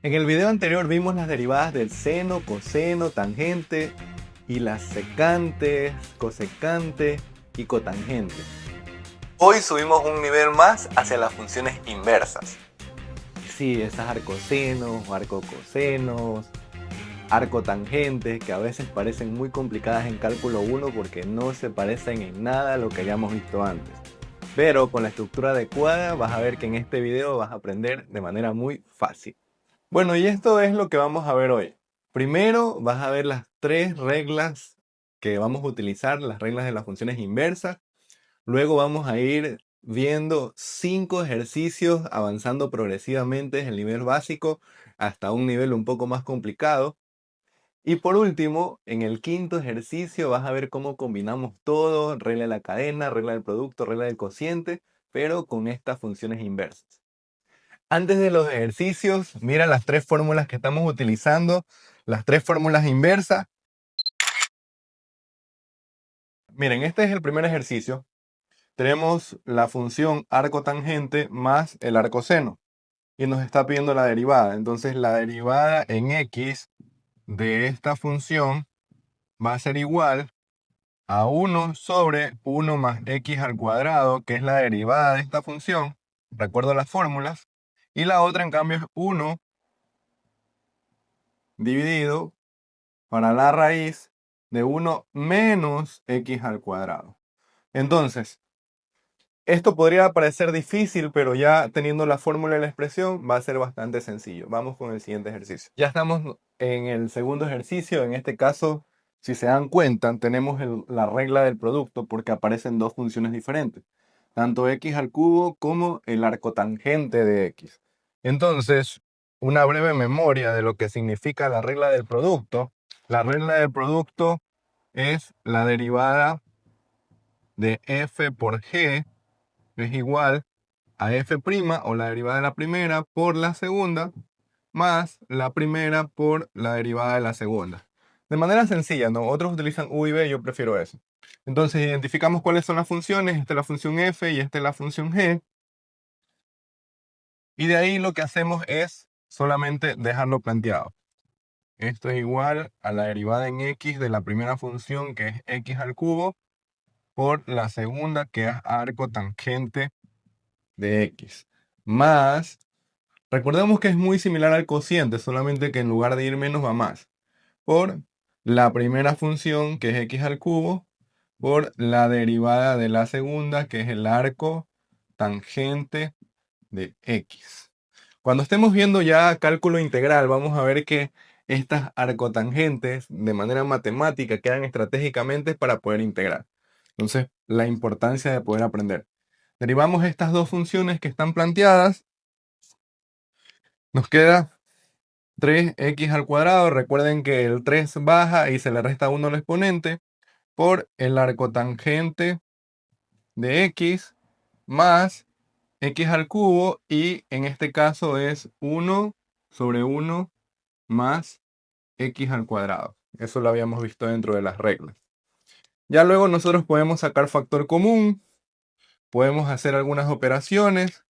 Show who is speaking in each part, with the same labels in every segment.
Speaker 1: En el video anterior vimos las derivadas del seno, coseno, tangente y las secantes, cosecante y cotangente. Hoy subimos un nivel más hacia las funciones inversas. Sí, esas arcosenos, arcocosenos, arcotangentes que a veces parecen muy complicadas en cálculo 1 porque no se parecen en nada a lo que hayamos visto antes. Pero con la estructura adecuada vas a ver que en este video vas a aprender de manera muy fácil. Bueno, y esto es lo que vamos a ver hoy. Primero vas a ver las tres reglas que vamos a utilizar, las reglas de las funciones inversas. Luego vamos a ir viendo 5 ejercicios avanzando progresivamente en el nivel básico hasta un nivel un poco más complicado. Y por último, en el quinto ejercicio vas a ver cómo combinamos todo, regla de la cadena, regla del producto, regla del cociente, pero con estas funciones inversas. Antes de los ejercicios, mira las tres fórmulas que estamos utilizando, las tres fórmulas inversas. Miren, este es el primer ejercicio. Tenemos la función arco tangente más el arco seno y nos está pidiendo la derivada. Entonces la derivada en x de esta función va a ser igual a 1 sobre 1 más x al cuadrado, que es la derivada de esta función. Recuerdo las fórmulas. Y la otra, en cambio, es 1 dividido para la raíz de 1 menos x al cuadrado. Entonces, esto podría parecer difícil, pero ya teniendo la fórmula y la expresión va a ser bastante sencillo. Vamos con el siguiente ejercicio. Ya estamos en el segundo ejercicio. En este caso, si se dan cuenta, tenemos la regla del producto porque aparecen dos funciones diferentes. Tanto x al cubo como el arcotangente de x. Entonces, una breve memoria de lo que significa la regla del producto. La regla del producto es la derivada de f por g es igual a f' o la derivada de la primera por la segunda más la primera por la derivada de la segunda. De manera sencilla, ¿no? Otros utilizan u y b, yo prefiero eso. Entonces identificamos cuáles son las funciones. Esta es la función f y esta es la función g. Y de ahí lo que hacemos es solamente dejarlo planteado. Esto es igual a la derivada en x de la primera función, que es x al cubo, por la segunda, que es arco tangente de x, más, recordemos que es muy similar al cociente, solamente que en lugar de ir menos va más, por la primera función, que es x al cubo, por la derivada de la segunda, que es el arco tangente de x. Cuando estemos viendo ya cálculo integral, vamos a ver que estas arcotangentes de manera matemática quedan estratégicamente para poder integrar. Entonces, la importancia de poder aprender. Derivamos estas dos funciones que están planteadas. Nos queda 3x al cuadrado. Recuerden que el 3 baja y se le resta 1 al exponente por el arcotangente de x más x al cubo, y en este caso es 1 sobre 1 más x al cuadrado. Eso lo habíamos visto dentro de las reglas. Ya luego nosotros podemos sacar factor común, podemos hacer algunas operaciones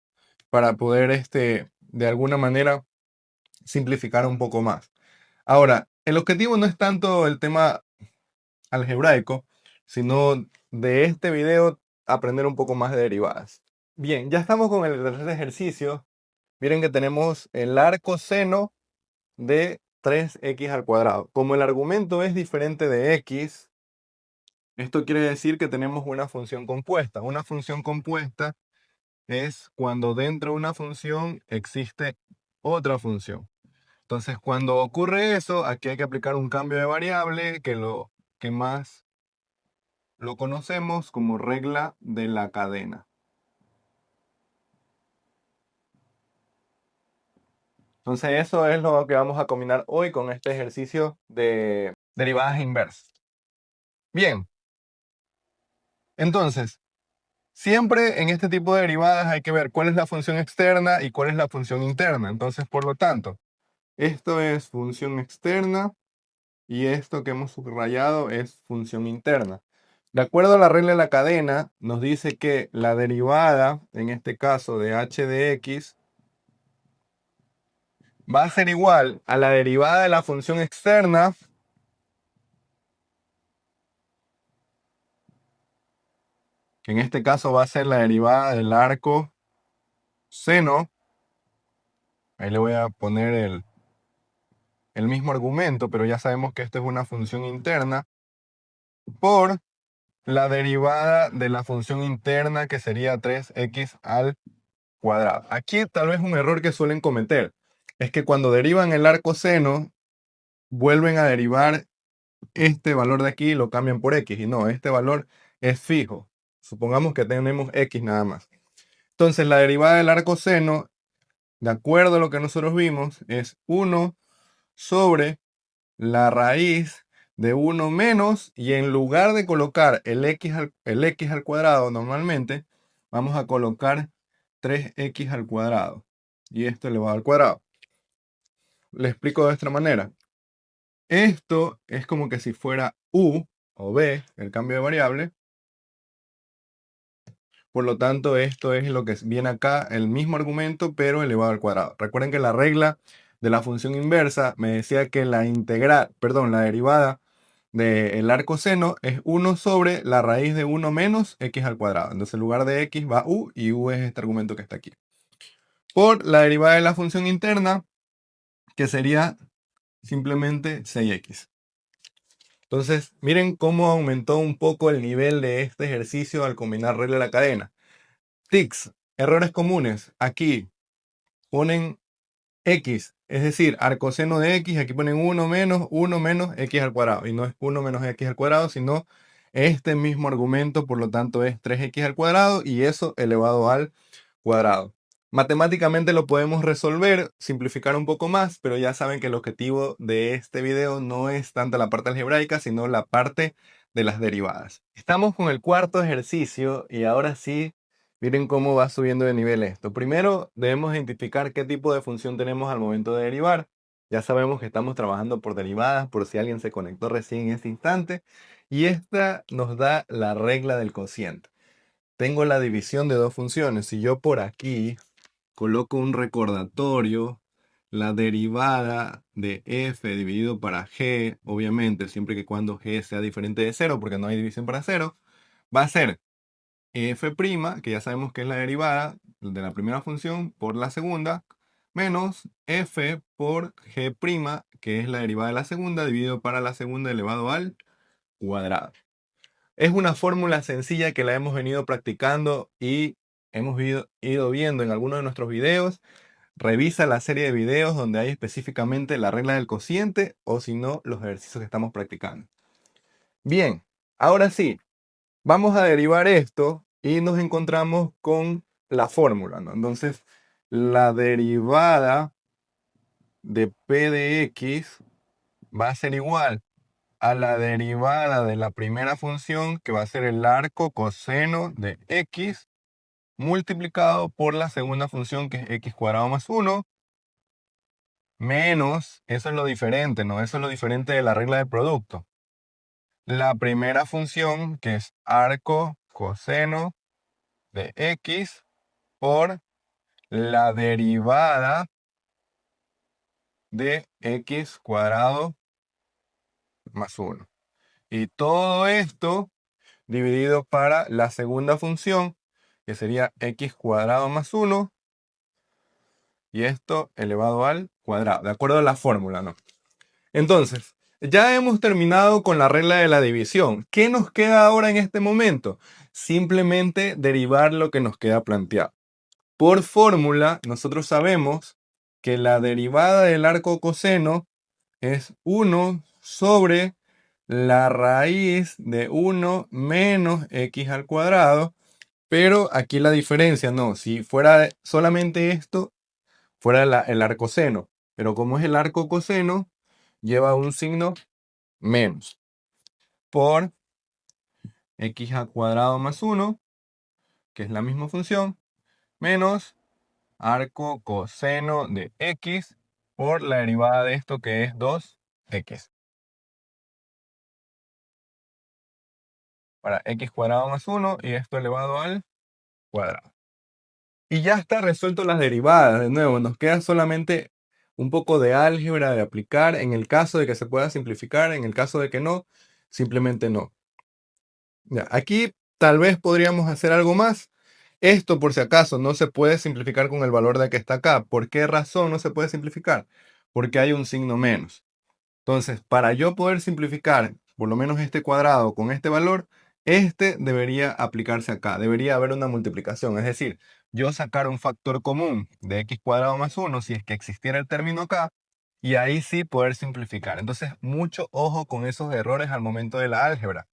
Speaker 1: para poder de alguna manera simplificar un poco más. Ahora, el objetivo no es tanto el tema algebraico, sino de este video aprender un poco más de derivadas. Bien, ya estamos con el tercer ejercicio. Miren que tenemos el arco seno de 3x al cuadrado. Como el argumento es diferente de x, esto quiere decir que tenemos una función compuesta. Una función compuesta es cuando dentro de una función existe otra función. Entonces, cuando ocurre eso, aquí hay que aplicar un cambio de variable que más lo conocemos como regla de la cadena. Entonces, eso es lo que vamos a combinar hoy con este ejercicio de derivadas inversas. Bien. Entonces, siempre en este tipo de derivadas hay que ver cuál es la función externa y cuál es la función interna. Entonces, por lo tanto, esto es función externa y esto que hemos subrayado es función interna. De acuerdo a la regla de la cadena, nos dice que la derivada, en este caso de h de x, va a ser igual a la derivada de la función externa que en este caso va a ser la derivada del arco seno. Ahí le voy a poner el mismo argumento, pero ya sabemos que esto es una función interna, por la derivada de la función interna que sería 3x al cuadrado. Aquí tal vez un error que suelen cometer es que cuando derivan el arco seno, vuelven a derivar este valor de aquí y lo cambian por x. Y no, este valor es fijo. Supongamos que tenemos x nada más. Entonces la derivada del arco seno, de acuerdo a lo que nosotros vimos, es 1 sobre la raíz de 1 menos, y en lugar de colocar el x al cuadrado normalmente, vamos a colocar 3x al cuadrado. Y esto elevado al cuadrado. Le explico de esta manera. Esto es como que si fuera u o b, el cambio de variable. Por lo tanto, esto es lo que viene acá, el mismo argumento, pero elevado al cuadrado. Recuerden que la regla de la función inversa me decía que la derivada del arco seno es 1 sobre la raíz de 1 menos x al cuadrado. Entonces, en lugar de x va u, y u es este argumento que está aquí. Por la derivada de la función interna, que sería simplemente 6x. Entonces, miren cómo aumentó un poco el nivel de este ejercicio al combinar regla de la cadena. Tics, errores comunes. Aquí ponen x, es decir, arcoseno de x, aquí ponen 1 menos x al cuadrado. Y no es 1 menos x al cuadrado, sino este mismo argumento, por lo tanto es 3x al cuadrado y eso elevado al cuadrado. Matemáticamente lo podemos resolver, simplificar un poco más, pero ya saben que el objetivo de este video no es tanto la parte algebraica, sino la parte de las derivadas. Estamos con el cuarto ejercicio y ahora sí, miren cómo va subiendo de nivel esto. Primero debemos identificar qué tipo de función tenemos al momento de derivar. Ya sabemos que estamos trabajando por derivadas, por si alguien se conectó recién en este instante. Y esta nos da la regla del cociente. Tengo la división de dos funciones. Si yo por aquí coloco un recordatorio, la derivada de f dividido para g, obviamente, siempre que cuando g sea diferente de 0, porque no hay división para 0, va a ser f', que ya sabemos que es la derivada de la primera función por la segunda, menos f por g', que es la derivada de la segunda, dividido para la segunda elevado al cuadrado. Es una fórmula sencilla que la hemos venido practicando y hemos ido viendo en algunos de nuestros videos. Revisa la serie de videos donde hay específicamente la regla del cociente o si no, los ejercicios que estamos practicando. Bien, ahora sí, vamos a derivar esto y nos encontramos con la fórmula, ¿no? Entonces, la derivada de p de x va a ser igual a la derivada de la primera función, que va a ser el arco coseno de x, multiplicado por la segunda función, que es x cuadrado más 1, menos, eso es lo diferente, ¿no? Eso es lo diferente de la regla de producto. La primera función, que es arco coseno de x, por la derivada de x cuadrado más 1. Y todo esto dividido para la segunda función, que sería x cuadrado más 1, y esto elevado al cuadrado, de acuerdo a la fórmula, ¿no? Entonces, ya hemos terminado con la regla de la división. ¿Qué nos queda ahora en este momento? Simplemente derivar lo que nos queda planteado. Por fórmula, nosotros sabemos que la derivada del arco coseno es 1 sobre la raíz de 1 menos x al cuadrado, pero aquí la diferencia, no, si fuera solamente esto, fuera el arco seno, pero como es el arco coseno, lleva un signo menos, por x al cuadrado más 1, que es la misma función, menos arco coseno de x por la derivada de esto, que es 2x. Para x cuadrado más 1 y esto elevado al cuadrado. Y ya está resuelto las derivadas. De nuevo, nos queda solamente un poco de álgebra de aplicar en el caso de que se pueda simplificar, en el caso de que no, simplemente no. Ya, aquí tal vez podríamos hacer algo más. Esto, por si acaso, no se puede simplificar con el valor de que está acá. ¿Por qué razón no se puede simplificar? Porque hay un signo menos. Entonces, para yo poder simplificar por lo menos este cuadrado con este valor, este debería aplicarse acá. Debería haber una multiplicación. Es decir, yo sacar un factor común de x cuadrado más 1 si es que existiera el término acá, y ahí sí poder simplificar. Entonces, mucho ojo con esos errores al momento de la álgebra.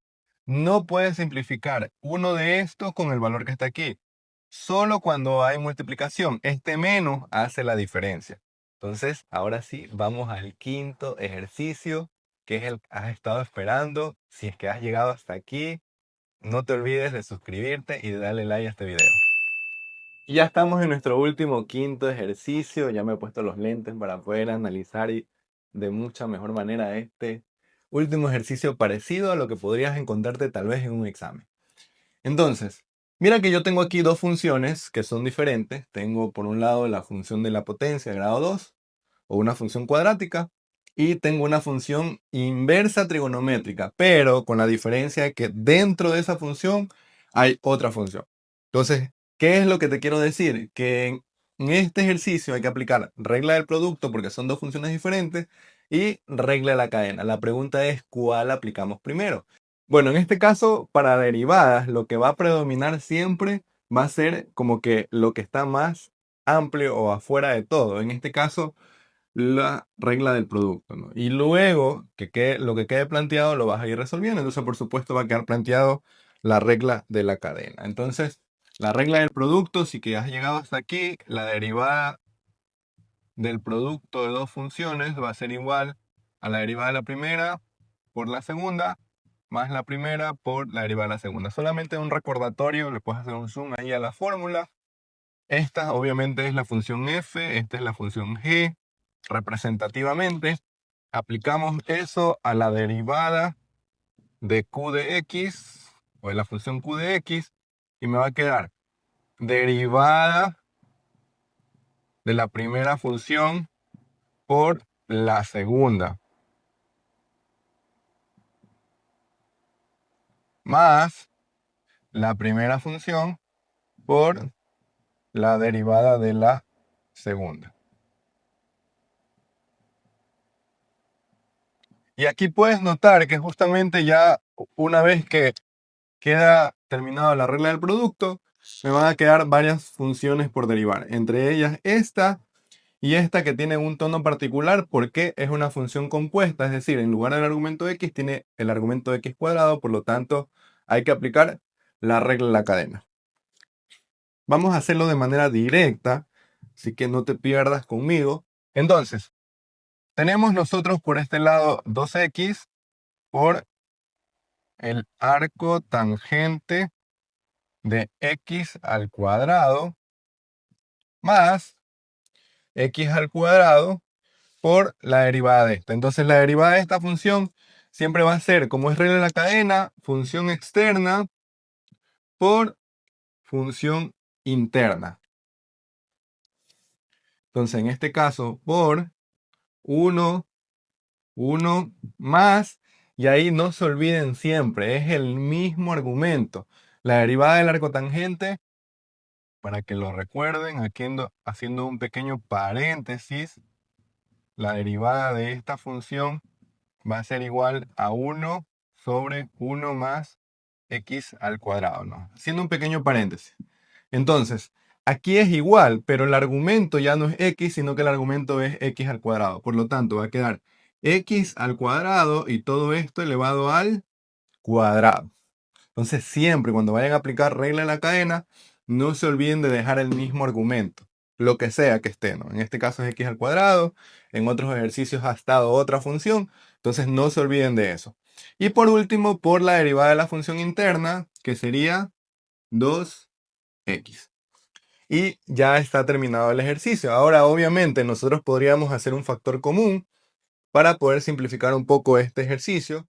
Speaker 1: No puedes simplificar uno de estos con el valor que está aquí. Solo cuando hay multiplicación, este menos hace la diferencia. Entonces, ahora sí, vamos al quinto ejercicio, que es el que has estado esperando. Si es que has llegado hasta aquí, no te olvides de suscribirte y de darle like a este video. Y ya estamos en nuestro último quinto ejercicio. Ya me he puesto los lentes para poder analizar de mucha mejor manera este último ejercicio parecido a lo que podrías encontrarte tal vez en un examen. Entonces, mira que yo tengo aquí dos funciones que son diferentes. Tengo por un lado la función de la potencia grado 2 o una función cuadrática, y tengo una función inversa trigonométrica, pero con la diferencia de que dentro de esa función hay otra función. Entonces, ¿qué es lo que te quiero decir? Que en este ejercicio hay que aplicar regla del producto porque son dos funciones diferentes y regla de la cadena. La pregunta es, ¿cuál aplicamos primero? Bueno, en este caso, para derivadas, lo que va a predominar siempre va a ser como que lo que está más amplio o afuera de todo. En este caso, la regla del producto, ¿no? Y luego, lo que quede planteado lo vas a ir resolviendo. Entonces, por supuesto, va a quedar planteado la regla de la cadena. Entonces, la regla del producto, si que has llegado hasta aquí, la derivada del producto de dos funciones va a ser igual a la derivada de la primera por la segunda, más la primera por la derivada de la segunda. Solamente un recordatorio, le puedes hacer un zoom ahí a la fórmula. Esta obviamente es la función f, esta es la función g. Representativamente, aplicamos eso a la derivada de q de x, o de la función q de x, y me va a quedar derivada de la primera función por la segunda, más la primera función por la derivada de la segunda. Y aquí puedes notar que justamente ya una vez que queda terminada la regla del producto, me van a quedar varias funciones por derivar. Entre ellas esta y esta, que tiene un tono particular porque es una función compuesta. Es decir, en lugar del argumento x tiene el argumento x cuadrado. Por lo tanto, hay que aplicar la regla de la cadena. Vamos a hacerlo de manera directa, así que no te pierdas conmigo. Entonces, tenemos nosotros por este lado 2x por el arco tangente de x al cuadrado más x al cuadrado por la derivada de esta. Entonces, la derivada de esta función siempre va a ser, como es regla de la cadena, función externa por función interna. Entonces, en este caso, por 1 más, y ahí no se olviden siempre, es el mismo argumento. La derivada del arco tangente, para que lo recuerden, aquí haciendo un pequeño paréntesis, la derivada de esta función va a ser igual a 1 sobre 1 más x al cuadrado, ¿no? Haciendo un pequeño paréntesis. Entonces, aquí es igual, pero el argumento ya no es x, sino que el argumento es x al cuadrado. Por lo tanto, va a quedar x al cuadrado y todo esto elevado al cuadrado. Entonces, siempre cuando vayan a aplicar regla de la cadena, no se olviden de dejar el mismo argumento, lo que sea que esté, ¿no? En este caso es x al cuadrado, en otros ejercicios ha estado otra función, entonces no se olviden de eso. Y por último, por la derivada de la función interna, que sería 2x. Y ya está terminado el ejercicio. Ahora, obviamente, nosotros podríamos hacer un factor común para poder simplificar un poco este ejercicio.